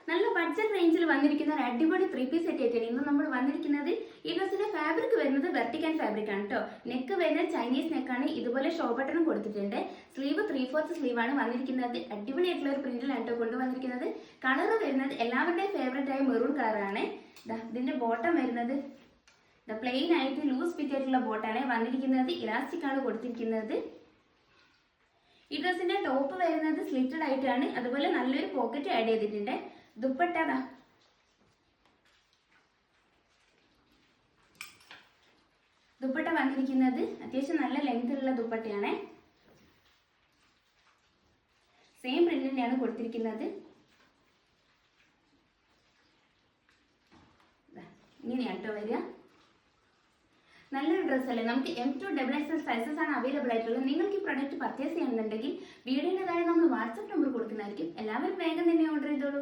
നല്ല ബഡ്ജറ്റ് റേഞ്ചിൽ വന്നിരിക്കുന്ന ഒരു അടിപൊളി 3 പീസ് സെറ്റ് ആയിട്ടാണ് ഇന്ന് നമ്മൾ വന്നിരിക്കുന്നത്. ഈ ഡ്രസ്സിന്റെ ഫാബ്രിക് വരുന്നത് വെർട്ടിക്കൽ ഫാബ്രിക് ആണ് കേട്ടോ. നെക്ക് വരുന്നത് ചൈനീസ് നെക്കാണ്. ഇതുപോലെ ഷോ ബട്ടണും കൊടുത്തിട്ടുണ്ട്. സ്ലീവ് 3/4 സ്ലീവ് ആണ് വന്നിരിക്കുന്നത്. അടിപൊളിയായിട്ടുള്ള ഒരു പ്രിന്റിലാണ് കേട്ടോ കൊണ്ടുവന്നിരിക്കുന്നത്. കളർ വരുന്നത് എല്ലാവരുടെയും ഫേവറേറ്റ് ആയ മെറൂൺ കളറാണ്. ഇതിന്റെ ബോട്ടം വരുന്നത് പ്ലെയിൻ ആയിട്ട് ലൂസ് ഫിറ്റ് ആയിട്ടുള്ള ബോട്ടാണ് വന്നിരിക്കുന്നത്. ഇലാസ്റ്റിക് ആണ് കൊടുത്തിരിക്കുന്നത്. ഈ ഡ്രസ്സിന്റെ ടോപ്പ് വരുന്നത് സ്ലിറ്റഡ് ആയിട്ടാണ്. അതുപോലെ നല്ലൊരു പോക്കറ്റ് ആഡ് ചെയ്തിട്ടുണ്ട്. ദുപ്പട്ട വന്നിരിക്കുന്നത് അത്യാവശ്യം നല്ല ലെങ്തിലുള്ള ദുപ്പട്ടയാണ്. സെയിം പ്രിന്റിന്റെയാണ് കൊടുത്തിരിക്കുന്നത്. ഇങ്ങനെയാണ് കേട്ടോ വരിക. നല്ലൊരു ഡ്രസ്സ് അല്ലേ. നമുക്ക് M2 XXL സൈസസ് ആണ് അവൈലബിൾ ആയിട്ടുള്ളത്. നിങ്ങൾക്ക് ഈ പ്രൊഡക്റ്റ് പർച്ചേസ് ചെയ്യണമെന്നുണ്ടെങ്കിൽ വീഡിയോയുടെ താഴെ നമ്മൾ വാട്സ്ആപ്പ് നമ്പർ കൊടുക്കുന്നതായിരിക്കും. എല്ലാവരും വേഗം തന്നെ ഓർഡർ ചെയ്തോളൂ.